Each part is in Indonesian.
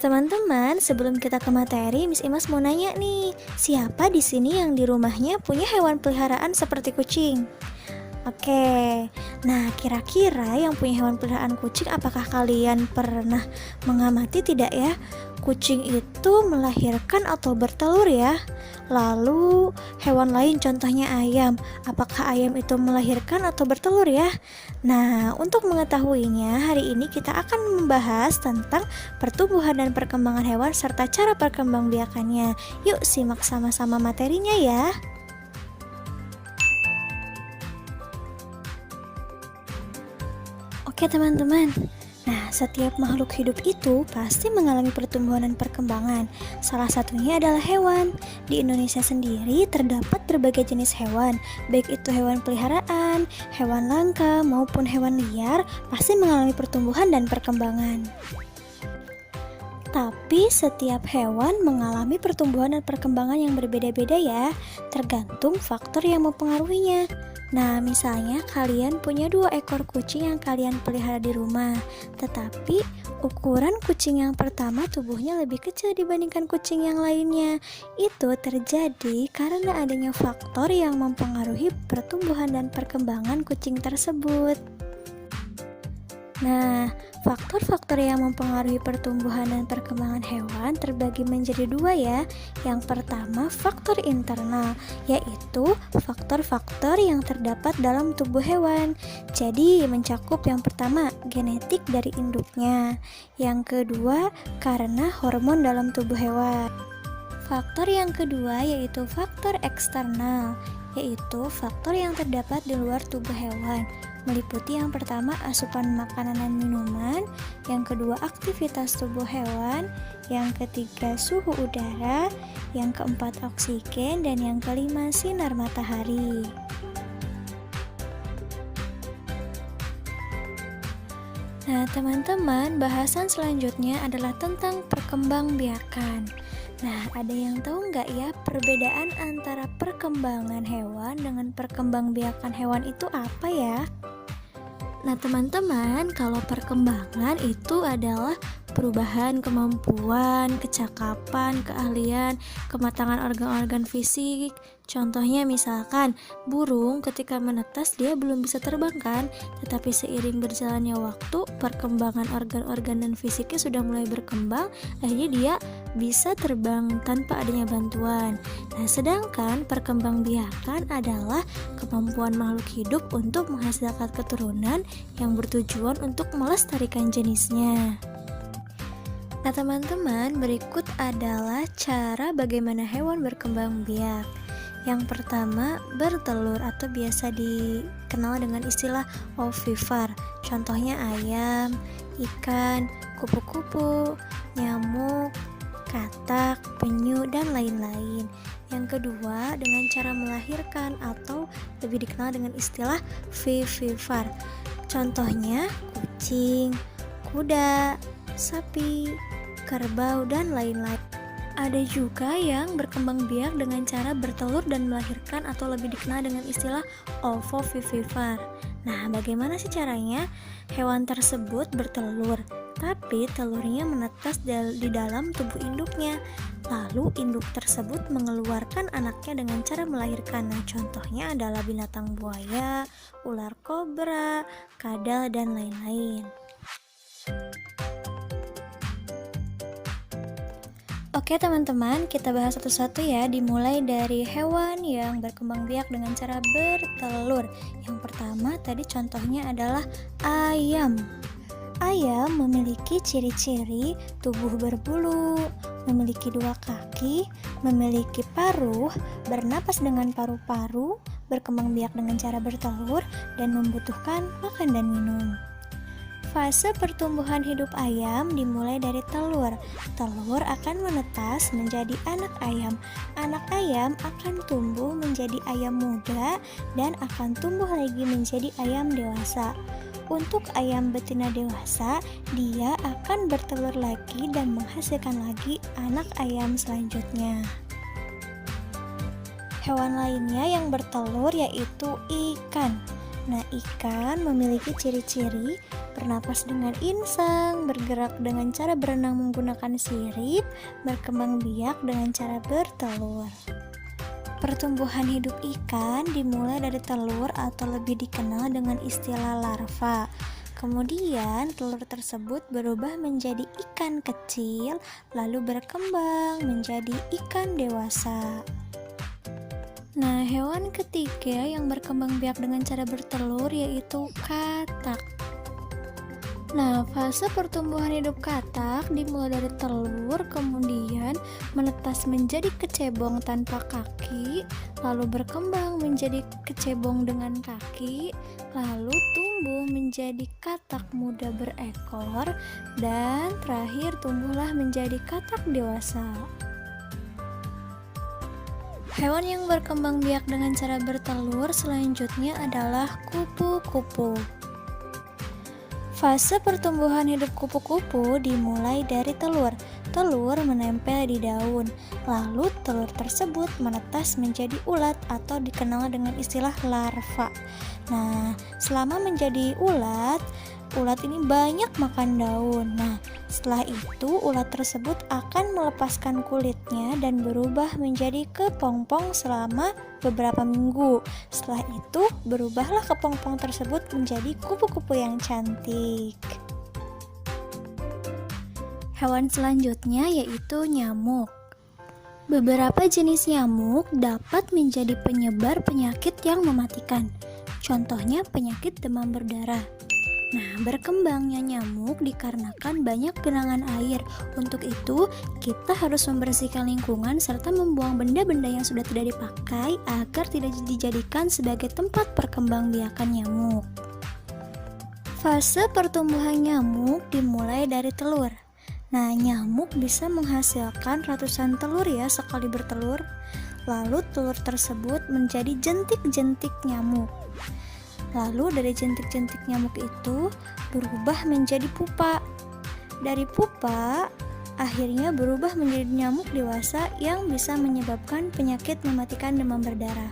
Teman-teman, sebelum kita ke materi, Miss Imas mau nanya nih, siapa di sini yang di rumahnya punya hewan peliharaan seperti kucing? Oke, nah kira-kira yang punya hewan peliharaan kucing, apakah kalian pernah mengamati tidak ya? Kucing itu melahirkan atau bertelur ya. Lalu hewan lain contohnya ayam, apakah ayam itu melahirkan atau bertelur ya? Nah, untuk mengetahuinya, hari ini kita akan membahas tentang pertumbuhan dan perkembangan hewan serta cara perkembangbiakannya. Yuk simak sama-sama materinya ya. Oke teman-teman, nah setiap makhluk hidup itu pasti mengalami pertumbuhan dan perkembangan. Salah satunya adalah hewan. Di Indonesia sendiri terdapat berbagai jenis hewan, baik itu hewan peliharaan, hewan langka maupun hewan liar, pasti mengalami pertumbuhan dan perkembangan. Tapi setiap hewan mengalami pertumbuhan dan perkembangan yang berbeda-beda ya, tergantung faktor yang mempengaruhinya. Nah, misalnya kalian punya 2 ekor kucing yang kalian pelihara di rumah, tetapi ukuran kucing yang pertama tubuhnya lebih kecil dibandingkan kucing yang lainnya. Itu terjadi karena adanya faktor yang mempengaruhi pertumbuhan dan perkembangan kucing tersebut. Nah, faktor-faktor yang mempengaruhi pertumbuhan dan perkembangan hewan terbagi menjadi 2 ya. Yang pertama, faktor internal, yaitu faktor-faktor yang terdapat dalam tubuh hewan. Jadi, mencakup yang pertama, genetik dari induknya. Yang kedua, karena hormon dalam tubuh hewan. Faktor yang kedua yaitu faktor eksternal, yaitu faktor yang terdapat di luar tubuh hewan, meliputi yang pertama asupan makanan dan minuman, yang kedua aktivitas tubuh hewan, yang ketiga suhu udara, yang keempat oksigen, dan yang kelima sinar matahari. Nah, teman-teman, bahasan selanjutnya adalah tentang perkembangbiakan. Nah, ada yang tahu nggak ya perbedaan antara perkembangan hewan dengan perkembangbiakan hewan itu apa ya? Nah, teman-teman, kalau perkembangan itu adalah perubahan kemampuan, kecakapan, keahlian, kematangan organ-organ fisik. Contohnya misalkan burung ketika menetas dia belum bisa terbang kan, tetapi seiring berjalannya waktu perkembangan organ-organ dan fisiknya sudah mulai berkembang, akhirnya dia bisa terbang tanpa adanya bantuan. Nah, sedangkan perkembangbiakan adalah kemampuan makhluk hidup untuk menghasilkan keturunan yang bertujuan untuk melestarikan jenisnya. Nah, teman-teman, berikut adalah cara bagaimana hewan berkembang biak. Yang pertama, bertelur atau biasa dikenal dengan istilah ovipar. Contohnya ayam, ikan, kupu-kupu, nyamuk, katak, penyu, dan lain-lain. Yang kedua, dengan cara melahirkan atau lebih dikenal dengan istilah vivipar. Contohnya kucing, kuda, sapi, kerbau, dan lain-lain. Ada juga yang berkembang biak dengan cara bertelur dan melahirkan atau lebih dikenal dengan istilah ovovivipar. Nah, bagaimana sih caranya? Hewan tersebut bertelur, tapi telurnya menetas di dalam tubuh induknya. Lalu induk tersebut mengeluarkan anaknya dengan cara melahirkan. Nah, contohnya adalah binatang buaya, ular kobra, kadal, dan lain-lain. Oke teman-teman, kita bahas satu-satu ya, dimulai dari hewan yang berkembang biak dengan cara bertelur. Yang pertama tadi contohnya adalah ayam. Ayam memiliki ciri-ciri tubuh berbulu, memiliki 2 kaki, memiliki paruh, bernapas dengan paru-paru, berkembang biak dengan cara bertelur, dan membutuhkan makan dan minum. Fase pertumbuhan hidup ayam dimulai dari telur. Telur akan menetas menjadi anak ayam. Anak ayam akan tumbuh menjadi ayam muda dan akan tumbuh lagi menjadi ayam dewasa. Untuk ayam betina dewasa, dia akan bertelur lagi dan menghasilkan lagi anak ayam selanjutnya. Hewan lainnya yang bertelur yaitu ikan. Nah, ikan memiliki ciri-ciri bernapas dengan insang, bergerak dengan cara berenang menggunakan sirip, berkembang biak dengan cara bertelur. Pertumbuhan hidup ikan dimulai dari telur atau lebih dikenal dengan istilah larva. Kemudian telur tersebut berubah menjadi ikan kecil, lalu berkembang menjadi ikan dewasa. Nah, hewan ketiga yang berkembang biak dengan cara bertelur yaitu katak. Nah, fase pertumbuhan hidup katak dimulai dari telur, kemudian menetas menjadi kecebong tanpa kaki, lalu berkembang menjadi kecebong dengan kaki, lalu tumbuh menjadi katak muda berekor, dan terakhir tumbuhlah menjadi katak dewasa. Hewan yang berkembang biak dengan cara bertelur selanjutnya adalah kupu-kupu. Fase pertumbuhan hidup kupu-kupu dimulai dari telur. Telur menempel di daun, lalu telur tersebut menetas menjadi ulat atau dikenal dengan istilah larva. Nah, selama menjadi ulat ini banyak makan daun. Nah, setelah itu ulat tersebut akan melepaskan kulitnya dan berubah menjadi kepompong selama beberapa minggu. Setelah itu berubahlah kepompong tersebut menjadi kupu-kupu yang cantik. Hewan selanjutnya yaitu nyamuk. Beberapa jenis nyamuk dapat menjadi penyebar penyakit yang mematikan. Contohnya penyakit demam berdarah. Nah, berkembangnya nyamuk dikarenakan banyak genangan air. Untuk itu, kita harus membersihkan lingkungan serta membuang benda-benda yang sudah tidak dipakai agar tidak dijadikan sebagai tempat perkembangbiakan nyamuk. Fase pertumbuhan nyamuk dimulai dari telur. Nah, nyamuk bisa menghasilkan ratusan telur ya sekali bertelur. Lalu telur tersebut menjadi jentik-jentik nyamuk. Lalu dari jentik-jentik nyamuk itu berubah menjadi pupa. Dari pupa akhirnya berubah menjadi nyamuk dewasa yang bisa menyebabkan penyakit mematikan demam berdarah.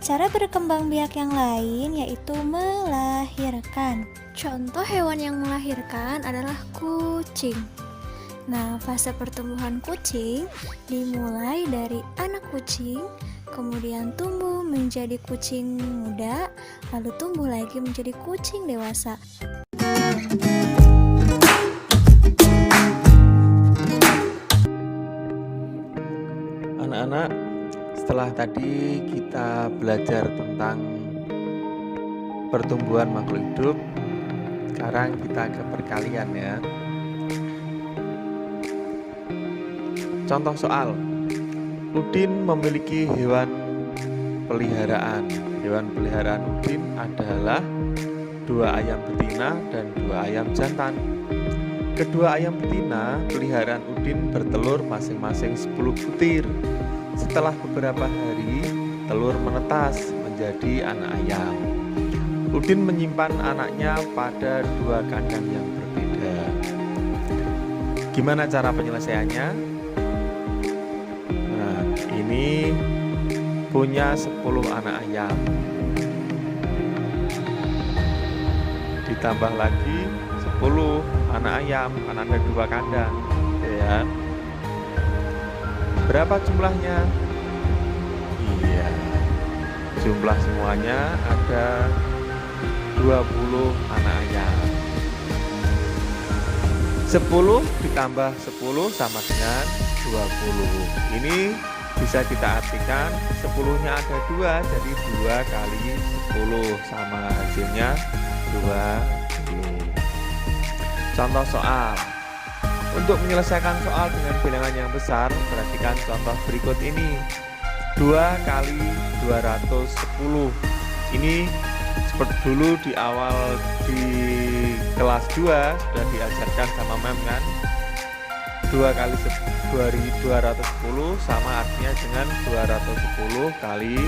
Cara berkembang biak yang lain yaitu melahirkan. Contoh hewan yang melahirkan adalah kucing. Nah, fase pertumbuhan kucing dimulai dari anak kucing, kemudian tumbuh menjadi kucing muda, lalu tumbuh lagi menjadi kucing dewasa. Anak-anak, setelah tadi kita belajar tentang pertumbuhan makhluk hidup, sekarang kita ke perkalian ya. Contoh soal, Udin memiliki hewan peliharaan. Hewan peliharaan Udin adalah 2 ayam betina dan 2 ayam jantan. Kedua ayam betina peliharaan Udin bertelur masing-masing 10 butir. Setelah beberapa hari, telur menetas menjadi anak ayam. Udin menyimpan anaknya pada 2 kandang yang berbeda. Gimana cara penyelesaiannya? Ini punya 10 anak ayam, ditambah lagi 10 anak ayam, kan ada 2 kandang ya. Berapa jumlahnya? Iya, jumlah semuanya ada 20 anak ayam. 10 ditambah 10 sama dengan 20. Ini bisa kita artikan 10-nya ada 2, jadi 2 kali 10 sama hasilnya 20. Contoh soal. Untuk menyelesaikan soal dengan bilangan yang besar, perhatikan contoh berikut ini. 2 kali 210. Ini seperti dulu di awal di kelas 2 sudah diajarkan sama Mem kan. 2 kali 210 sama artinya dengan 210 kali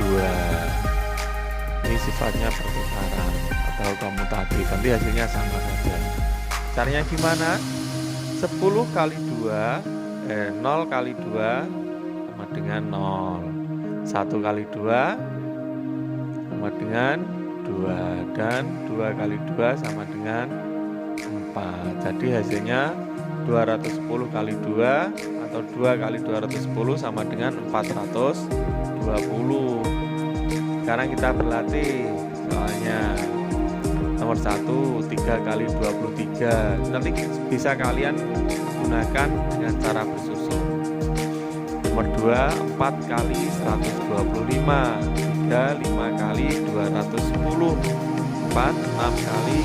2. Ini sifatnya pertukaran atau komutatif, nanti hasilnya sama saja. Caranya gimana? 10 kali 2 0 kali 2 sama dengan 0. 1 kali 2 sama sama dengan 2 dan 2 kali 2 sama dengan 4. Jadi hasilnya 210 kali 2 atau 2 kali 210 sama dengan 420. Sekarang kita berlatih soalnya nomor 1 3 kali 23. Nanti bisa kalian gunakan dengan cara bersusun. Nomor 2 4 kali 125, 3 5 kali 210, 4 6 kali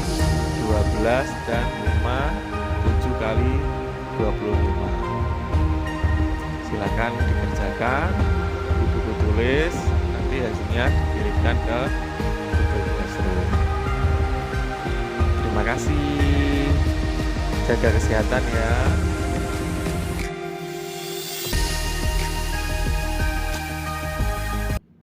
12 dan 5 7 kali 25. Silakan dikerjakan di buku tulis, nanti hasilnya dikirimkan ke Google Classroom. Terima kasih. Jaga kesehatan ya.